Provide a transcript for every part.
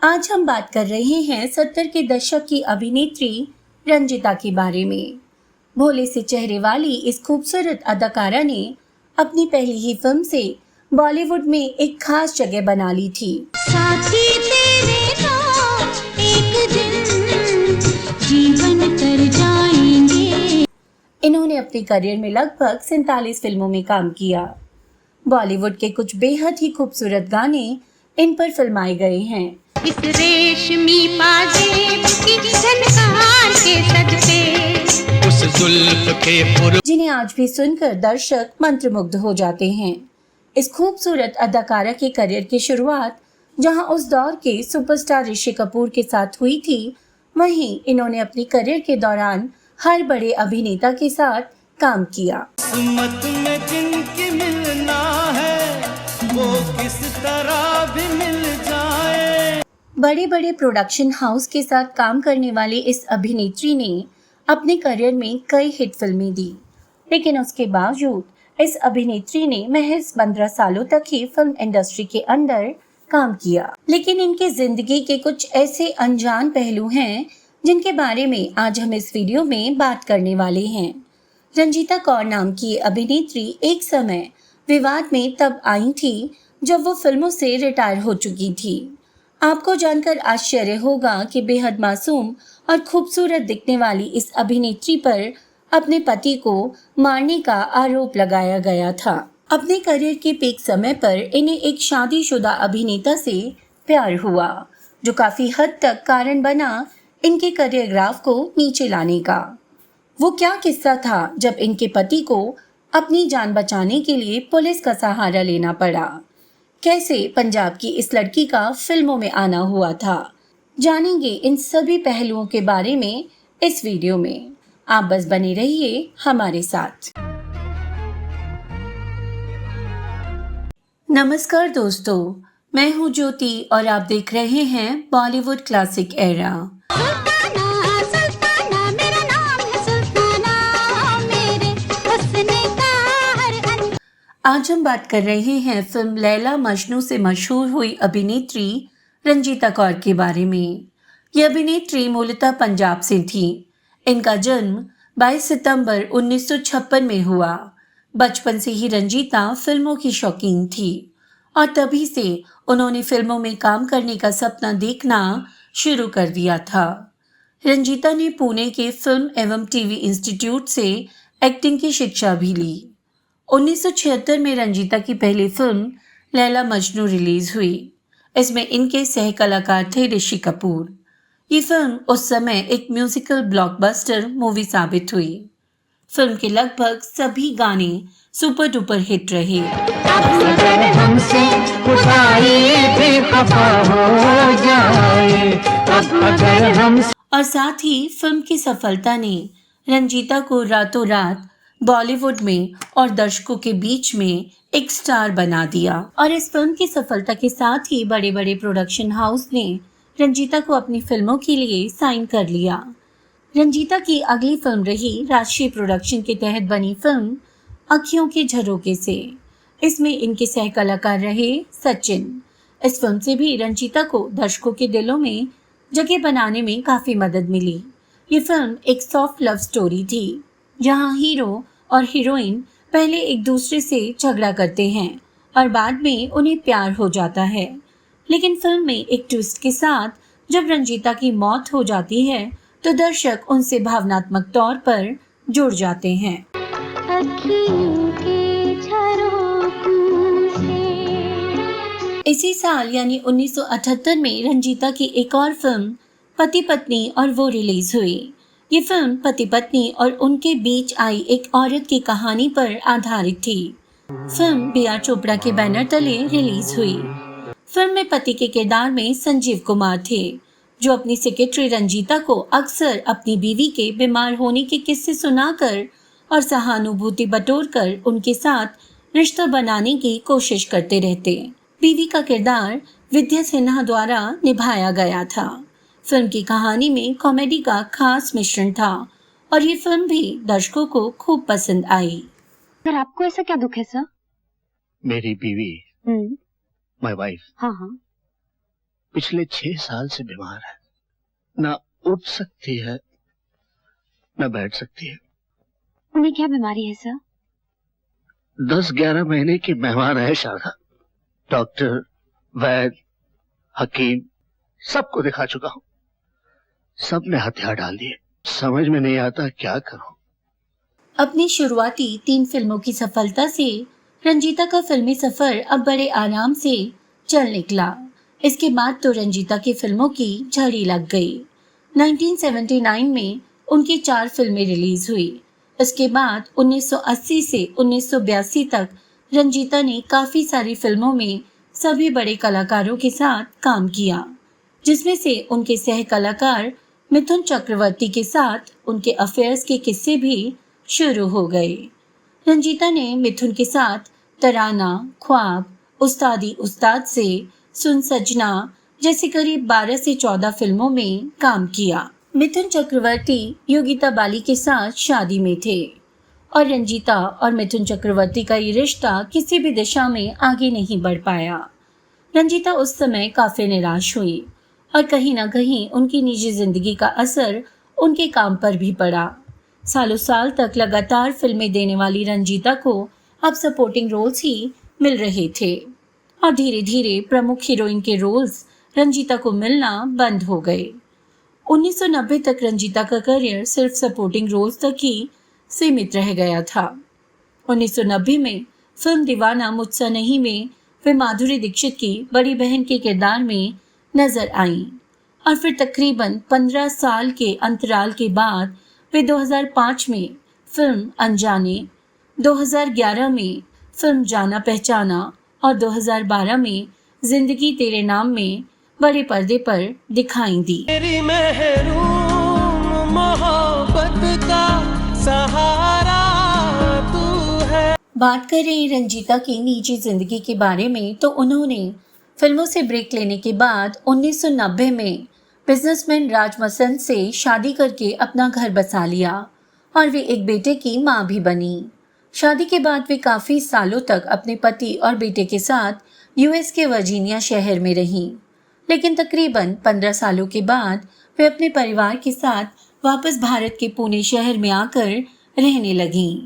आज हम बात कर रहे हैं 70 के दशक की अभिनेत्री रंजीता के बारे में। भोले से चेहरे वाली इस खूबसूरत अदाकारा ने अपनी पहली ही फिल्म से बॉलीवुड में एक खास जगह बना ली थी। साथी तेरे तो एक दिन जीवन कर जाएंगे। इन्होंने अपने करियर में लगभग 47 फिल्मों में काम किया। बॉलीवुड के कुछ बेहद ही खूबसूरत गाने इन पर फिल्माए गए हैं। इस रेशमी पाजेब की झनकार के सदके उस जुल्फ के जिन्हें आज भी सुनकर दर्शक मंत्रमुग्ध हो जाते हैं। इस खूबसूरत अदाकारा के करियर की शुरुआत जहां उस दौर के सुपरस्टार ऋषि कपूर के साथ हुई थी, वहीं इन्होंने अपने करियर के दौरान हर बड़े अभिनेता के साथ काम किया। किस्मत में जिनकी मिलना है वो किस तरह भी मिल जाए। बड़े बड़े प्रोडक्शन हाउस के साथ काम करने वाली इस अभिनेत्री ने अपने करियर में कई हिट फिल्में दी, लेकिन उसके बावजूद इस अभिनेत्री ने महज 15 सालों तक ही फिल्म इंडस्ट्री के अंदर काम किया। लेकिन इनकी जिंदगी के कुछ ऐसे अनजान पहलू हैं जिनके बारे में आज हम इस वीडियो में बात करने वाले हैं। रंजीता कौर नाम की अभिनेत्री एक समय विवाद में तब आई थी जब वो फिल्मों से रिटायर हो चुकी थी। आपको जानकर आश्चर्य होगा कि बेहद मासूम और खूबसूरत दिखने वाली इस अभिनेत्री पर अपने पति को मारने का आरोप लगाया गया था। अपने करियर के पीक समय पर इन्हें एक शादीशुदा अभिनेता से प्यार हुआ, जो काफी हद तक कारण बना इनके करियर ग्राफ को नीचे लाने का। वो क्या किस्सा था जब इनके पति को अपनी जान बचाने के लिए पुलिस का सहारा लेना पड़ा? कैसे पंजाब की इस लड़की का फिल्मों में आना हुआ था? जानेंगे इन सभी पहलुओं के बारे में इस वीडियो में। आप बस बने रहिए हमारे साथ। नमस्कार दोस्तों, मैं हूँ ज्योति और आप देख रहे हैं बॉलीवुड क्लासिक एरा। सुल्ताना सुल्ताना मेरा नाम है सुल्ताना, मेरे हुस्न का हर आज हम बात कर रहे हैं फिल्म लैला मजनू से मशहूर हुई अभिनेत्री रंजीता कौर के बारे में। ये अभिनेत्री मूलतः पंजाब से थी। इनका जन्म 22 सितंबर 1956 में हुआ। बचपन से ही रंजीता फिल्मों की शौकीन थी और तभी से उन्होंने फिल्मों में काम करने का सपना देखना शुरू कर दिया था। रंजीता ने पुणे के फिल्म एवं टीवी इंस्टीट्यूट से एक्टिंग की शिक्षा भी ली। 1976 में रंजीता की पहली फिल्म लैला मजनू रिलीज हुई। इसमें इनके सह कलाकार थे ऋषि कपूर। ये फिल्म उस समय एक म्यूजिकल ब्लॉकबस्टर मूवी साबित हुई। फिल्म के लगभग सभी गाने सुपर डुपर हिट रहे। अगर हमसे खुदाई भी खफा हो जाए, अगर हम और साथ ही फिल्म की सफलता ने रंजीता को रातों रात बॉलीवुड में और दर्शकों के बीच में एक स्टार बना दिया। और इस फिल्म की सफलता के साथ ही बड़े बड़े प्रोडक्शन हाउस ने रंजीता को अपनी फिल्मों के लिए साइन कर लिया। रंजीता की अगली फिल्म रही राष्ट्रीय प्रोडक्शन के तहत बनी फिल्म अखियों के झरोके से। इसमें इनके सह कलाकार रहे सचिन। इस फिल्म से भी रंजीता को दर्शकों के दिलों में जगह बनाने में काफी मदद मिली। ये फिल्म एक सॉफ्ट लव स्टोरी थी, जहां हीरो और हीरोइन पहले एक दूसरे से झगड़ा करते हैं और बाद में उन्हें प्यार हो जाता है। लेकिन फिल्म में एक ट्विस्ट के साथ जब रंजीता की मौत हो जाती है तो दर्शक उनसे भावनात्मक तौर पर जुड़ जाते हैं। अखियों के झरोकों से। इसी साल यानी 1978 में रंजीता की एक और फिल्म पति पत्नी और वो रिलीज हुई। ये फिल्म पति पत्नी और उनके बीच आई एक औरत की कहानी पर आधारित थी। Film B R. चोपड़ा के बैनर तले रिलीज हुई। फिल्म में पति के किरदार में संजीव कुमार थे, जो अपनी सेक्रेटरी रंजीता को अक्सर अपनी बीवी के बीमार होने के किस्से सुनाकर और सहानुभूति बटोरकर उनके साथ रिश्ता बनाने की कोशिश करते रहते। बीवी का किरदार विद्या सिन्हा द्वारा निभाया गया था। फिल्म की कहानी में कॉमेडी का खास मिश्रण था और ये फिल्म भी दर्शकों को खूब पसंद आई। सर, आपको ऐसा क्या दुख है सर? मेरी बीवी, माय वाइफ, हाँ हाँ, पिछले 6 साल से बीमार है। ना उठ सकती है, ना बैठ सकती है। उन्हें क्या बीमारी है सर? 10-11 महीने की मेहमान है शारदा। डॉक्टर, वैद्य, हकीम सबको दिखा चुका हूं। सबने हथियार डाल दिए। समझ में नहीं आता क्या करूं। अपनी शुरुआती 3 फिल्मों की सफलता से रंजीता का फिल्मी सफर अब बड़े आराम से चल निकला। इसके बाद तो रंजीता की फिल्मों की झड़ी लग गई। 1979 में उनकी 4 फिल्में रिलीज हुई। इसके बाद 1980 से 1982 तक रंजीता ने काफी सारी फिल्मों में सभी बड़े कलाकारों के साथ काम किया, जिसमें से उनके सह कलाकार मिथुन चक्रवर्ती के साथ उनके अफेयर्स के किस्से भी शुरू हो गए। रंजीता ने मिथुन के साथ तराना, ख्वाब, उस्तादी उस्ताद से, सुन सजना जैसे करीब 12 से 14 फिल्मों में काम किया। मिथुन चक्रवर्ती योगिता बाली के साथ शादी में थे और रंजीता और मिथुन चक्रवर्ती का ये रिश्ता किसी भी दिशा में आगे नहीं बढ़ पाया। रंजीता उस समय काफी निराश हुई और कहीं ना कहीं उनकी निजी जिंदगी का असर उनके काम पर भी पड़ा। सालों साल तक लगातार फिल्में देने वाली रंजीता को अब सपोर्टिंग रोल्स ही मिल रहे थे और धीरे धीरे प्रमुख हीरोइन के रोल्स रंजीता को मिलना बंद हो गए। 1990 तक रंजीता का करियर सिर्फ सपोर्टिंग रोल्स तक ही सीमित रह गया था। 1990 में फिल्म दीवाना मुझसे नहीं में वे माधुरी दीक्षित की बड़ी बहन के किरदार में नजर आईं और फिर तकरीबन 15 साल के अंतराल के बाद वे 2005 में फिल्म अनजाने, 2011 में फिल्म जाना पहचाना और 2012 में जिंदगी तेरे नाम में बड़े पर्दे पर दिखाई दी। मेरी महरूम मोहब्बत का सहारा तू है। बात करें रंजीता की निजी जिंदगी के बारे में तो उन्होंने फिल्मों से ब्रेक लेने के बाद 1990 में बिजनेसमैन राज मसंद से शादी करके अपना घर बसा लिया और वे एक बेटे की मां भी बनी। शादी के बाद वे काफी सालों तक अपने पति और बेटे के साथ यूएस के वर्जीनिया शहर में रहीं, लेकिन तकरीबन 15 सालों के बाद वे अपने परिवार के साथ वापस भारत के पुणे शहर में आकर रहने लगीं।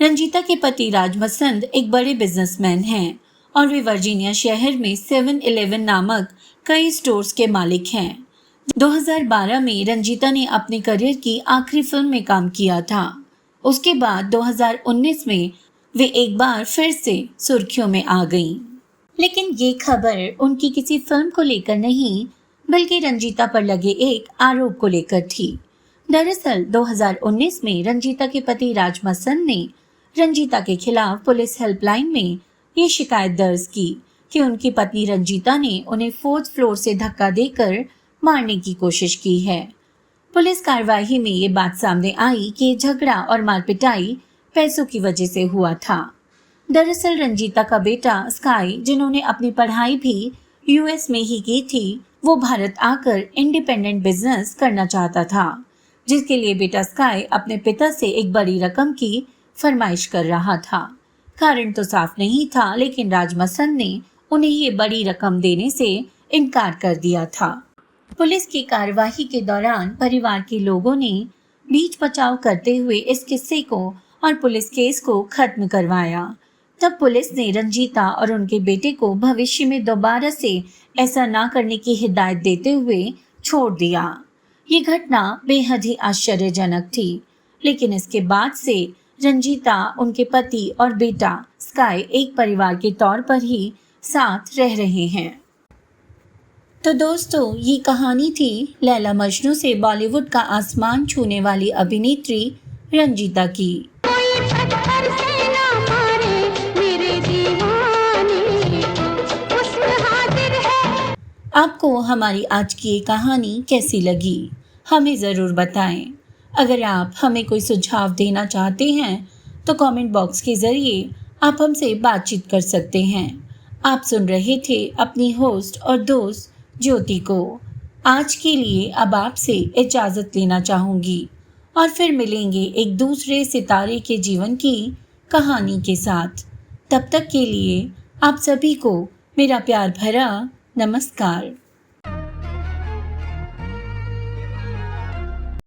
रंजीता के पति राज मसंद एक बड़े बिजनेसमैन हैं और वे वर्जीनिया शहर में 7-Eleven नामक कई स्टोर्स के मालिक हैं। 2012 में रंजीता ने अपने करियर की आखिरी फिल्म में काम किया था। उसके बाद 2019 में वे एक बार फिर से सुर्खियों में आ गईं। लेकिन ये खबर उनकी किसी फिल्म को लेकर नहीं, बल्कि रंजीता पर लगे एक आरोप को लेकर थी। दरअसल 2019 में रंजीता के पति राज मसंद ने रंजीता के खिलाफ पुलिस हेल्पलाइन में ये शिकायत दर्ज की कि उनकी पत्नी रंजीता ने उन्हें 4th फ्लोर से धक्का देकर मारने की कोशिश की है। पुलिस कार्रवाई में ये बात सामने आई कि झगड़ा और मारपिटाई पैसों की वजह से हुआ था। दरअसल रंजीता का बेटा स्काई, जिन्होंने अपनी पढ़ाई भी यूएस में ही की थी, वो भारत आकर इंडिपेंडेंट बिजनेस करना चाहता था, जिसके लिए बेटा स्काई अपने पिता से एक बड़ी रकम की फरमाइश कर रहा था। कारण तो साफ नहीं था, लेकिन राज मसंद ने उन्हें ये बड़ी रकम देने से इनकार कर दिया था। पुलिस की कार्यवाही के दौरान परिवार के लोगों ने बीच बचाव करते हुए इस किस्से को और पुलिस केस को खत्म करवाया। तब पुलिस ने रंजीता और उनके बेटे को भविष्य में दोबारा से ऐसा ना करने की हिदायत देते हुए छोड़ दिया। ये घटना बेहद ही आश्चर्यजनक थी, लेकिन इसके बाद से रंजीता, उनके पति और बेटा स्काई एक परिवार के तौर पर ही साथ रह रहे हैं। तो दोस्तों, ये कहानी थी लैला मजनू से बॉलीवुड का आसमान छूने वाली अभिनेत्री रंजीता की। कोई पत्थर से ना मारे मेरे दीवाने, उसमें हाजिर है। आपको हमारी आज की ये कहानी कैसी लगी, हमें ज़रूर बताएं। अगर आप हमें कोई सुझाव देना चाहते हैं तो कमेंट बॉक्स के ज़रिए आप हमसे बातचीत कर सकते हैं। आप सुन रहे थे अपनी होस्ट और दोस्त ज्योति को। आज के लिए अब आपसे इजाज़त लेना चाहूँगी और फिर मिलेंगे एक दूसरे सितारे के जीवन की कहानी के साथ। तब तक के लिए आप सभी को मेरा प्यार भरा नमस्कार।